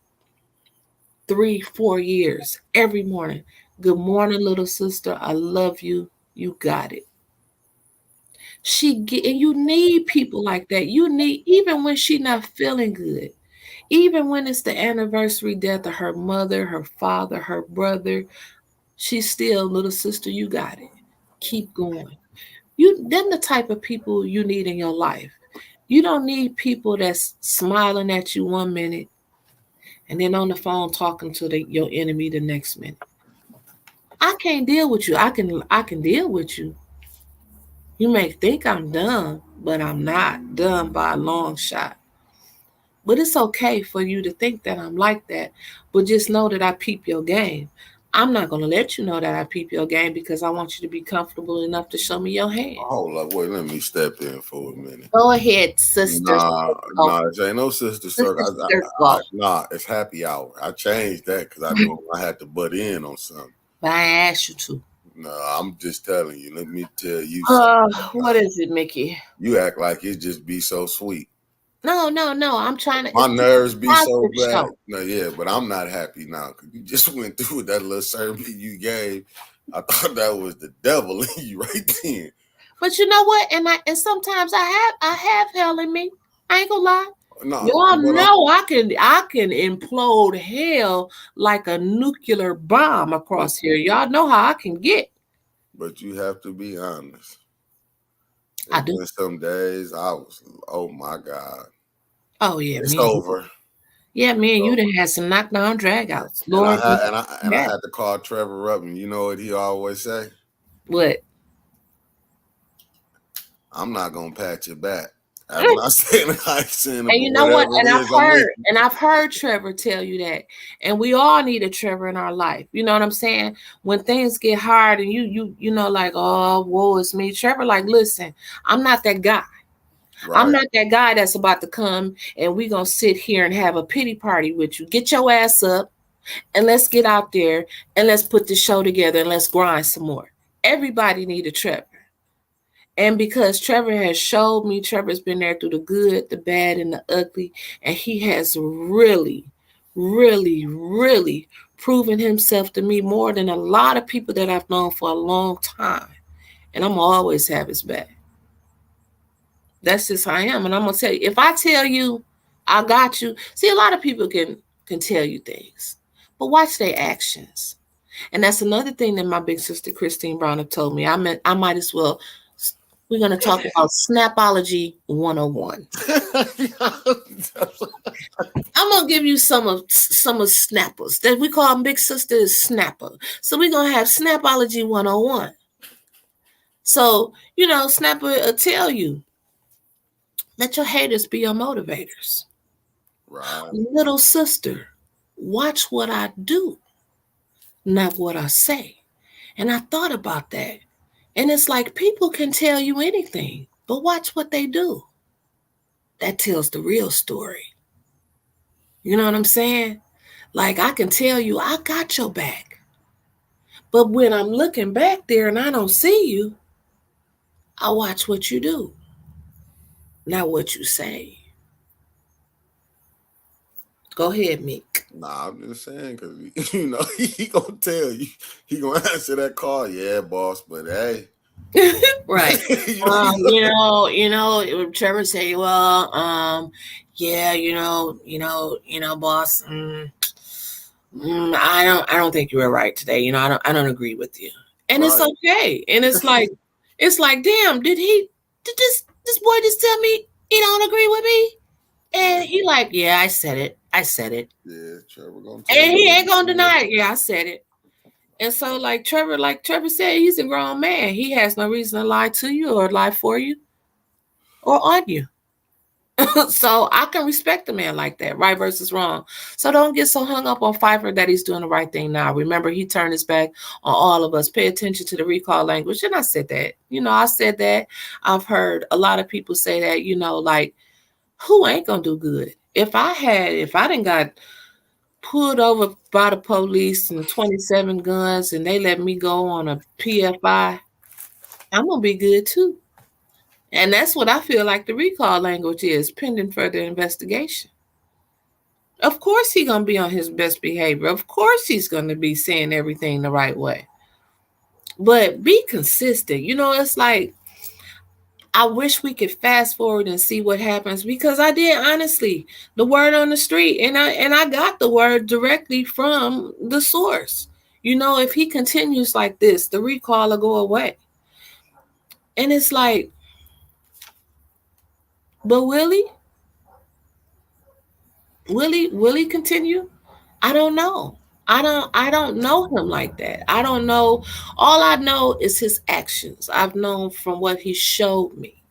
[SPEAKER 2] 3-4 years, every morning, good morning, little sister, I love you, you got it. And you need people like that. You need, even when she not feeling good, even when it's the anniversary death of her mother, her father, her brother, she's still, little sister, you got it, keep going. Them the type of people you need in your life. You don't need people that's smiling at you one minute and then on the phone talking to your enemy the next minute. I can't deal with you. I can deal with you. You may think I'm dumb, but I'm not dumb by a long shot. But it's okay for you to think that I'm like that. But just know that I peep your game. I'm not going to let you know that I peep your game, because I want you to be comfortable enough to show me your hand.
[SPEAKER 1] Hold up, wait, let me step in for a minute.
[SPEAKER 2] Go ahead, sister.
[SPEAKER 1] Nah, it ain't no sister circle. Nah, it's happy hour. I changed that because I knew I had to butt in on something.
[SPEAKER 2] But I asked you to.
[SPEAKER 1] No, I'm just telling you. Let me tell you
[SPEAKER 2] something. What is it, Mickey?
[SPEAKER 1] You act like it just be so sweet.
[SPEAKER 2] No. I'm trying to.
[SPEAKER 1] My nerves be so bad. No, yeah, but I'm not happy now because you just went through with that little sermon you gave. I thought that was the devil in you right then.
[SPEAKER 2] But you know what? And sometimes I have hell in me. I ain't gonna lie. No, y'all know I can implode hell like a nuclear bomb across here. Y'all know how I can get.
[SPEAKER 1] But you have to be honest.
[SPEAKER 2] I do.
[SPEAKER 1] Some days I was, oh my God.
[SPEAKER 2] Oh yeah,
[SPEAKER 1] it's over.
[SPEAKER 2] Yeah, me and you
[SPEAKER 1] So,
[SPEAKER 2] done had some knockdown dragouts.
[SPEAKER 1] and I
[SPEAKER 2] Lord,
[SPEAKER 1] had and I
[SPEAKER 2] that
[SPEAKER 1] had to call Trevor up, and you know what he always say?
[SPEAKER 2] what?
[SPEAKER 1] I'm not gonna pat your back. I'm not saying I ain't saying it,
[SPEAKER 2] And
[SPEAKER 1] but
[SPEAKER 2] you know what?
[SPEAKER 1] whatever it is, I'm with you.
[SPEAKER 2] And I've heard Trevor tell you that. And we all need a Trevor in our life. You know what I'm saying? When things get hard and you know, like, oh, woe is me. Trevor, like, listen, I'm not that guy. I'm
[SPEAKER 1] Right.
[SPEAKER 2] not that guy that's about to come and we gonna sit here and have a pity party with you. Get your ass up and let's get out there and let's put the show together and let's grind some more. Everybody need a Trevor. And because Trevor has showed me, Trevor's been there through the good, the bad, and the ugly. And he has really, really, really proven himself to me more than a lot of people that I've known for a long time. And I'm always have his back. That's just how I am. And I'm gonna tell you, if I tell you I got you, see, a lot of people can tell you things, but watch their actions. And that's another thing that my big sister Christine Brown have told me. I might as well. We're going to talk about Snapology 101. I'm going to give you some of snappers that we call them big sister is snapper. So we're going to have Snapology 101. So, you know, Snapper will tell you, let your haters be your motivators.
[SPEAKER 1] Right.
[SPEAKER 2] Little sister, watch what I do, not what I say. And I thought about that. And it's like people can tell you anything, but watch what they do. That tells the real story. You know what I'm saying? Like I can tell you, I got your back. But when I'm looking back there and I don't see you, I watch what you do, not what you say. Go ahead, Meek.
[SPEAKER 1] Nah, I'm just saying because you know he gonna tell you, he gonna answer that call. Yeah, boss, but hey,
[SPEAKER 2] Right. Trevor say, well, yeah, boss, I don't think you were right today. You know, I don't agree with you, and it's
[SPEAKER 1] right.
[SPEAKER 2] okay. And it's like, damn, did this boy just tell me he don't agree with me? And he like, yeah, I said it.
[SPEAKER 1] Yeah, Trevor gonna tell
[SPEAKER 2] And
[SPEAKER 1] you.
[SPEAKER 2] he ain't gonna deny it. Yeah, I said it. And so, like Trevor said, he's a grown man. He has no reason to lie to you or lie for you or on you. So I can respect a man like that, right versus wrong. So don't get so hung up on Pfeiffer that he's doing the right thing now. Remember, he turned his back on all of us. Pay attention to the recall language. And I said that. I said that. I've heard a lot of people say that, like, who ain't gonna do good? If I didn't got pulled over by the police and 27 guns and they let me go on a PFI, I'm gonna be good too. And that's what I feel like the recall language is, pending further investigation. Of course he's gonna be on his best behavior. Of course he's gonna be saying everything the right way. But be consistent. It's like I wish we could fast forward and see what happens because I did honestly the word on the street and I got the word directly from the source. If he continues like this, the recall will go away. And it's like, but will he? Will he continue? I don't know. I don't know him like that. I don't know. All I know is his actions. I've known from what he showed me.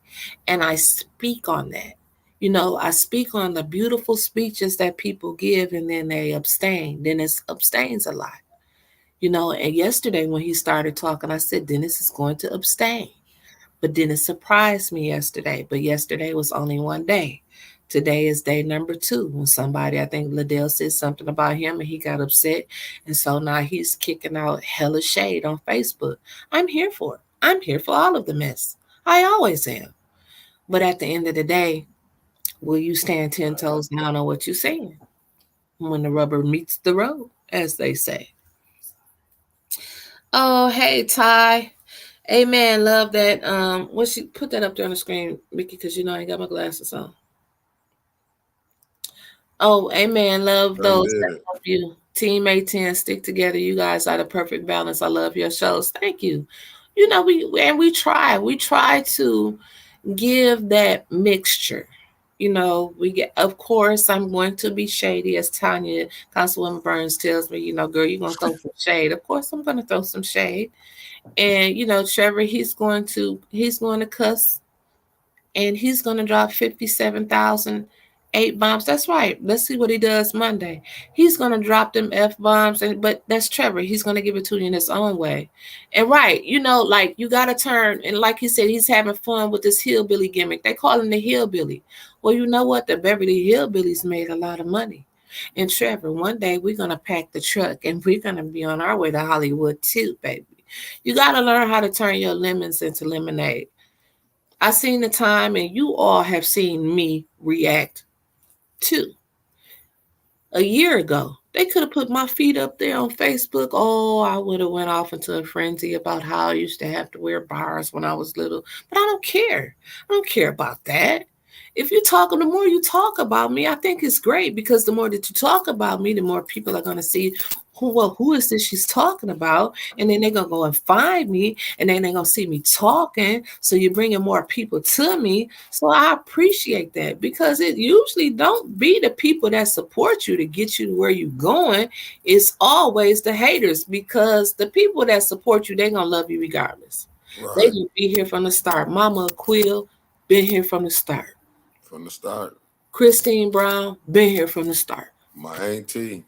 [SPEAKER 2] And I speak on that. I speak on the beautiful speeches that people give and then they abstain. Dennis abstains a lot. And yesterday when he started talking, I said, Dennis is going to abstain. But Dennis surprised me yesterday. But yesterday was only one day. Today is day number 2. When somebody, I think Liddell said something about him and he got upset. And so now he's kicking out hella shade on Facebook. I'm here for it. I'm here for all of the mess. I always am. But at the end of the day, will you stand 10 toes down on what you're saying? When the rubber meets the road, as they say. Oh, hey, Ty. Amen. Love that. What she put that up there on the screen, Mickey, because I ain't got my glasses on. Oh, amen. Love those that love you. Team A10, stick together. You guys are the perfect balance. I love your shows. Thank you. We try to give that mixture. We get, of course, I'm going to be shady, as Tanya, Councilwoman Burns tells me, girl, you're going to throw some shade. Of course, I'm going to throw some shade. And, Trevor, he's going to cuss, and he's going to drop 57,008 bombs. That's right. Let's see what he does Monday. He's going to drop them F bombs, but that's Trevor. He's going to give it to you in his own way. And right, like you got to turn, and like he said, he's having fun with this hillbilly gimmick. They call him the hillbilly. Well, you know what? The Beverly Hillbillies made a lot of money. And Trevor, one day we're going to pack the truck and we're going to be on our way to Hollywood too, baby. You got to learn how to turn your lemons into lemonade. I seen the time, and you all have seen me react to. A year ago, they could have put my feet up there on Facebook. Oh, I would have went off into a frenzy about how I used to have to wear bars when I was little. But I don't care. I don't care about that. If you're talking, the more you talk about me, I think it's great, because the more that you talk about me, the more people are going to see, who is this she's talking about? And then they're going to go and find me, and then they're going to see me talking. So you're bringing more people to me. So I appreciate that, because it usually don't be the people that support you to get you to where you're going. It's always the haters, because the people that support you, they're going to love you regardless. Right. They will be here from the start. Mama Quill, been here from the start.
[SPEAKER 1] From the start.
[SPEAKER 2] Christine Brown, been here from the start.
[SPEAKER 1] My auntie.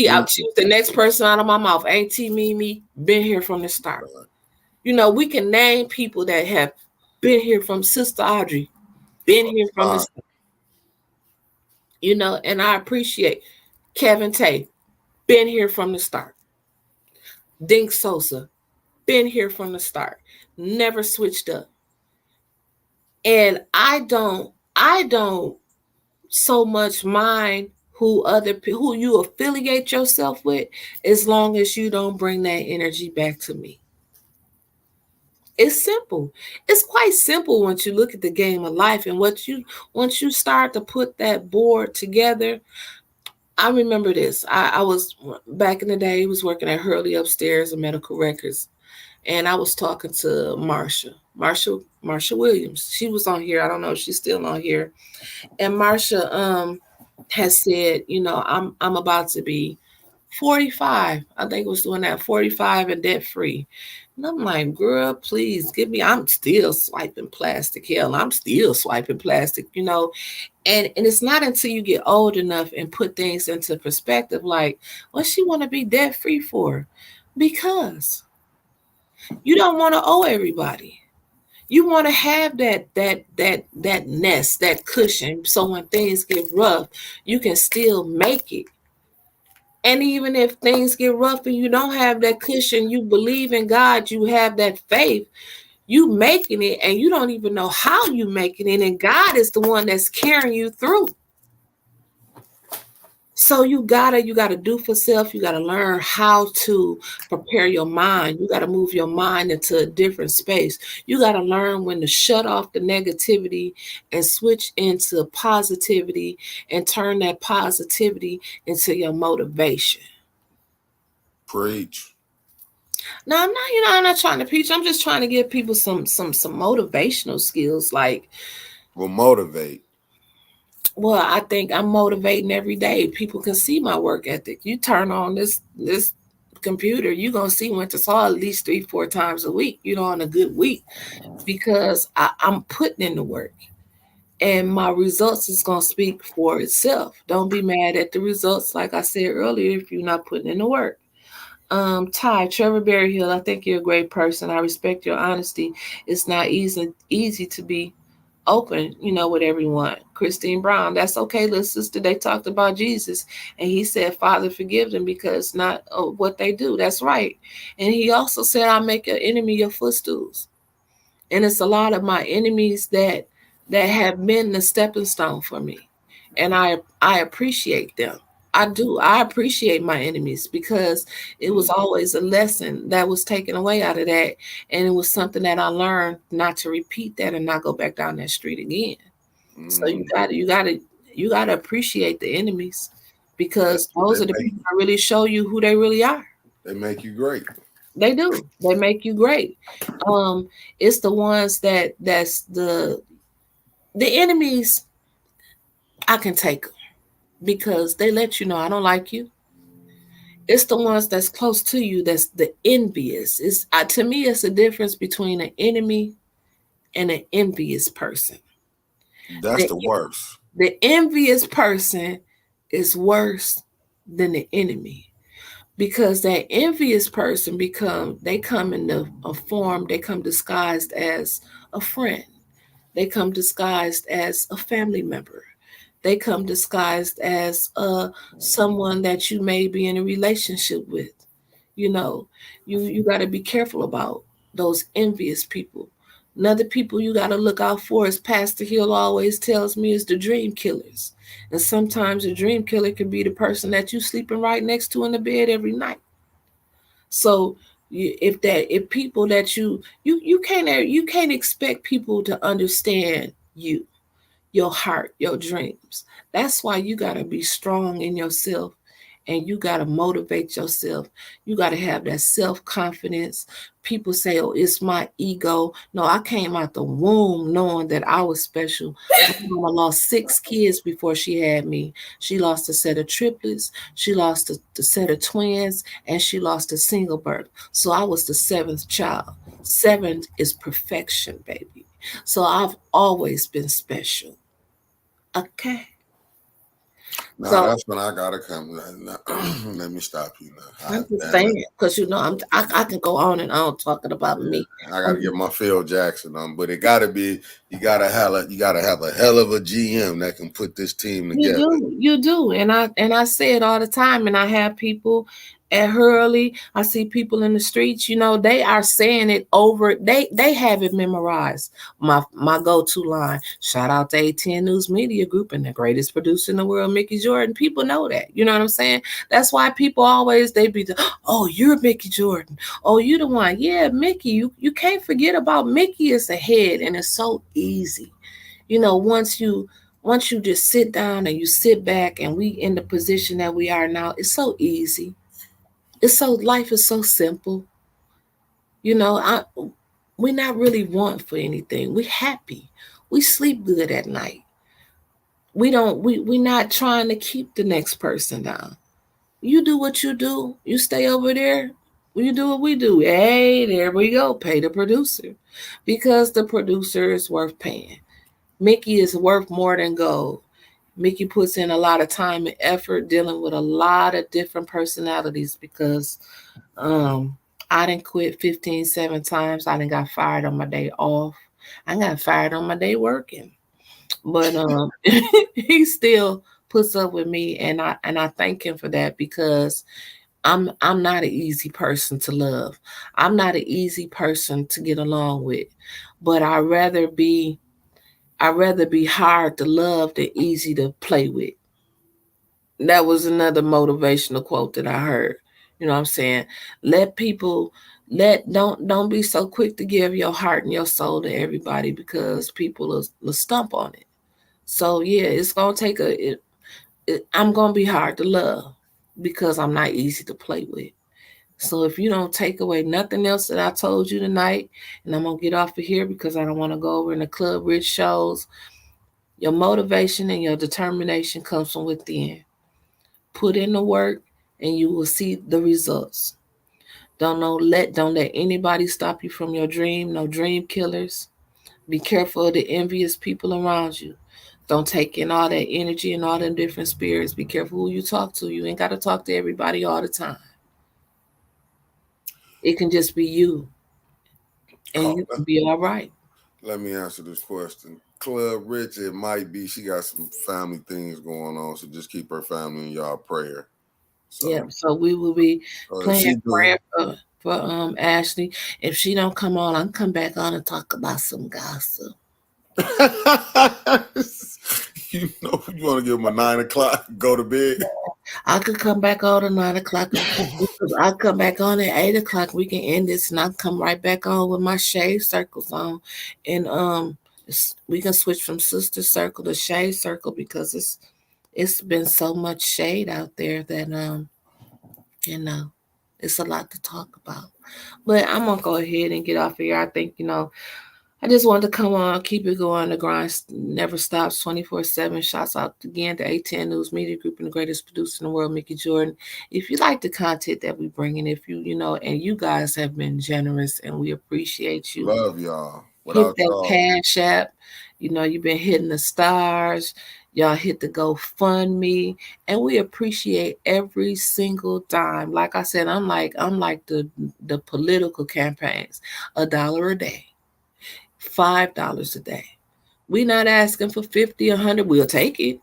[SPEAKER 2] I'll choose the next person out of my mouth. Auntie Mimi, been here from the start. We can name people that have been here from Sister Audrey, been here from the start. And I appreciate Kevin Tate, been here from the start. Dink Sosa, been here from the start. Never switched up. And I don't so much mind who you affiliate yourself with, as long as you don't bring that energy back to me. It's simple. It's quite simple once you look at the game of life, and once you start to put that board together. I remember this. I was back in the day, was working at Hurley upstairs in Medical Records, and I was talking to Marsha Williams. She was on here. I don't know if she's still on here. And Marsha has said, I'm about to be 45. I think was doing that, 45 and debt free. And I'm like, girl, please give me. I'm still swiping plastic. Hell, I'm still swiping plastic. And it's not until you get old enough and put things into perspective, like, what she want to be debt free for? Because you don't want to owe everybody. You want to have that nest, that cushion, so when things get rough, you can still make it. And even if things get rough and you don't have that cushion, you believe in God, you have that faith, you making it, and you don't even know how you making it, and God is the one that's carrying you through. So you gotta do for self. You gotta learn how to prepare your mind. You gotta move your mind into a different space. You gotta learn when to shut off the negativity and switch into positivity, and turn that positivity into your motivation.
[SPEAKER 1] Preach.
[SPEAKER 2] No, I'm not trying to preach. I'm just trying to give people some motivational skills. Like,
[SPEAKER 1] well, motivate.
[SPEAKER 2] Well, I think I'm motivating every day. People can see my work ethic. You turn on this computer, you're going to see Winter Saw at least 3-4 times a week, on a good week, because I'm putting in the work. And my results is going to speak for itself. Don't be mad at the results, like I said earlier, if you're not putting in the work. Trevor Berryhill, I think you're a great person. I respect your honesty. It's not easy to be open, with everyone. Christine Brown, that's okay, little sister. They talked about Jesus, and he said, Father, forgive them, because not what they do. That's right. And he also said, I'll make your enemy your footstools. And it's a lot of my enemies that have been the stepping stone for me. And I appreciate them. I do. I appreciate my enemies, because it was always a lesson that was taken away out of that. And it was something that I learned not to repeat that and not go back down that street again. So you gotta appreciate the enemies, because those are the people that really show you who they really are.
[SPEAKER 1] They make you great.
[SPEAKER 2] They do. They make you great. It's the ones that's the enemies. I can take them because they let you know I don't like you. It's the ones that's close to you that's the envious. It's to me, it's a difference between an enemy and an envious person.
[SPEAKER 1] That's
[SPEAKER 2] The,
[SPEAKER 1] the worst.
[SPEAKER 2] the envious person is worse than the enemy because that envious person they come in a form, they come disguised as a friend, they come disguised as a family member, they come disguised as someone that you may be in a relationship with. You know, you got to be careful about those envious people. Another people you got to look out for, as Pastor Hill always tells me, is the dream killers. And sometimes a dream killer can be the person that you sleeping right next to in the bed every night. So if people that you can't expect people to understand you, your heart, your dreams. That's why you got to be strong in yourself and you got to motivate yourself. You got to have that self-confidence. People say, oh, it's my ego. No, I came out the womb knowing that I was special. My mama lost 6 kids before she had me. She lost a set of triplets. She lost a set of twins, and she lost a single birth. So I was the 7th child. 7 is perfection, baby. So I've always been special. Okay.
[SPEAKER 1] Now
[SPEAKER 2] So
[SPEAKER 1] that's when I gotta come. Let me stop you now.
[SPEAKER 2] I'm just saying, because I can go on and on talking about me.
[SPEAKER 1] I gotta get my Phil Jackson on, but it gotta be you gotta have a hell of a GM that can put this team together.
[SPEAKER 2] You do, and I say it all the time, and I have people at Hurley. I see people in the streets. You know, they are saying it over. They have it memorized. My go-to line. Shout out to ATN News Media Group and the greatest producer in the world, Mickey Jordan. People know that. You know what I'm saying? That's why people always oh, you're Mickey Jordan. Oh, you the one. Yeah, Mickey. You can't forget about Mickey is the head, and it's so easy. You know, once you just sit down and you sit back and we in the position that we are now, it's so easy. Life is so simple. You know, we're not really want for anything. We're happy. We sleep good at night. We're not trying to keep the next person down. You do what you do. You stay over there. You do what we do. Hey, there we go. Pay the producer. Because the producer is worth paying. Mickey is worth more than gold. Mickey puts in a lot of time and effort dealing with a lot of different personalities because I didn't quit 7 times. I didn't got fired on my day off. I got fired on my day working. But he still puts up with me and I thank him for that because I'm not an easy person to love. I'm not an easy person to get along with. But I'd rather be hard to love than easy to play with. That was another motivational quote that I heard. You know what I'm saying? Don't be so quick to give your heart and your soul to everybody because people will stump on it. So yeah, it's gonna take I'm gonna be hard to love because I'm not easy to play with. So if you don't take away nothing else that I told you tonight, and I'm gonna get off of here because I don't want to go over in the Club Rich shows. Your motivation and your determination comes from within. Put in the work and you will see the results. Don't let anybody stop you from your dream. No dream killers. Be careful of the envious people around you. Don't take in all that energy and all them different spirits. Be careful who you talk to. You ain't got to talk to everybody all the time. It can just be you. And you can be all right.
[SPEAKER 1] Let me answer this question. Club Rich, it might be she got some family things going on, so just keep her family in y'all prayer.
[SPEAKER 2] So, yeah, so we will be praying for Ashley. If she don't come on, I'll come back on and talk about some gossip.
[SPEAKER 1] You know, you want to give them a 9 o'clock, go to bed.
[SPEAKER 2] I could come back on at 9 o'clock. I'll come back on at 8 o'clock. We can end this, and I'll come right back on with my shade circles on, and we can switch from sister circle to shade circle because it's been so much shade out there that you know, it's a lot to talk about. But I'm gonna go ahead and get off of here. I think I just wanted to come on, keep it going. The grind never stops 24/7. Shouts out again to A10 News Media Group and the greatest producer in the world, Mickey Jordan. If you like the content that we bring in, if you know, and you guys have been generous and we appreciate you.
[SPEAKER 1] Love y'all.
[SPEAKER 2] Hit
[SPEAKER 1] Without
[SPEAKER 2] that
[SPEAKER 1] y'all,
[SPEAKER 2] Cash App. You know, you've been hitting the stars. Y'all hit the GoFundMe, and we appreciate every single dime. Like I said, I'm like the political campaigns, $1 a day, $5 a day. We not asking for 50, 100. We'll take it.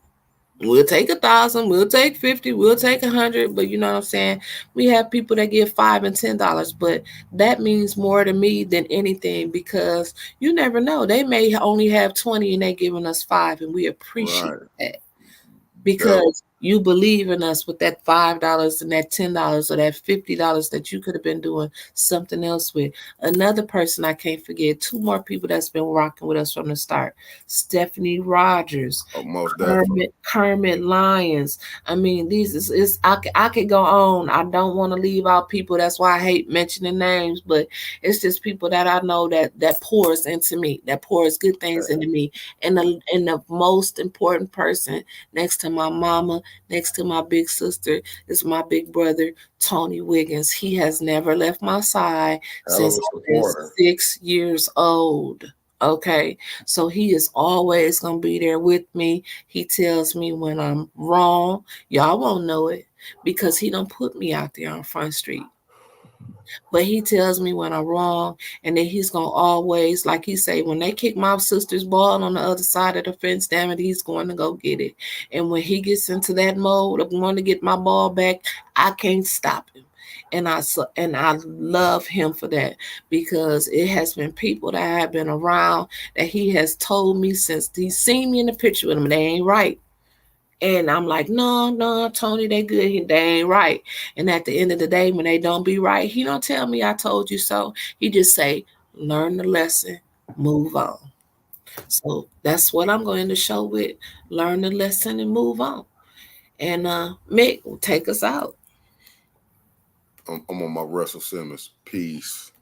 [SPEAKER 2] We'll take 1,000. We'll take 50. We'll take 100. But you know what I'm saying? We have people that give $5 and $10, but that means more to me than anything because you never know. They may only have 20 and they giving us 5, and we appreciate
[SPEAKER 1] right?
[SPEAKER 2] that because you believe in us with that $5 and that $10 or that $50 that you could have been doing something else with. Another person I can't forget, 2 more people that's been rocking with us from the start. Stephanie Rogers,
[SPEAKER 1] Oh, most definitely.
[SPEAKER 2] Kermit Lyons. I mean, these is I could go on. I don't want to leave out people. That's why I hate mentioning names, but it's just people that I know that pours into me, that pours good things into me. And the most important person next to my mama, next to my big sister, is my big brother, Tony Wiggins. He has never left my side
[SPEAKER 1] Hell of
[SPEAKER 2] since
[SPEAKER 1] a
[SPEAKER 2] I've been
[SPEAKER 1] supporter.
[SPEAKER 2] 6 years old. Okay. So he is always going to be there with me. He tells me when I'm wrong. Y'all won't know it because he don't put me out there on Front Street. But he tells me when I'm wrong, and then he's gonna always, like he say, when they kick my sister's ball on the other side of the fence, damn it, he's going to go get it. And when he gets into that mode of wanting to get my ball back, I can't stop him. And I love him for that because it has been people that have been around that he has told me since he's seen me in the picture with him, they ain't right. And I'm like, no, Tony, they good. They ain't right. And at the end of the day, when they don't be right, he don't tell me I told you so. He just say, learn the lesson, move on. So that's what I'm going to show with. Learn the lesson and move on. And Mick will take us out.
[SPEAKER 1] I'm on my Russell Simmons. Peace.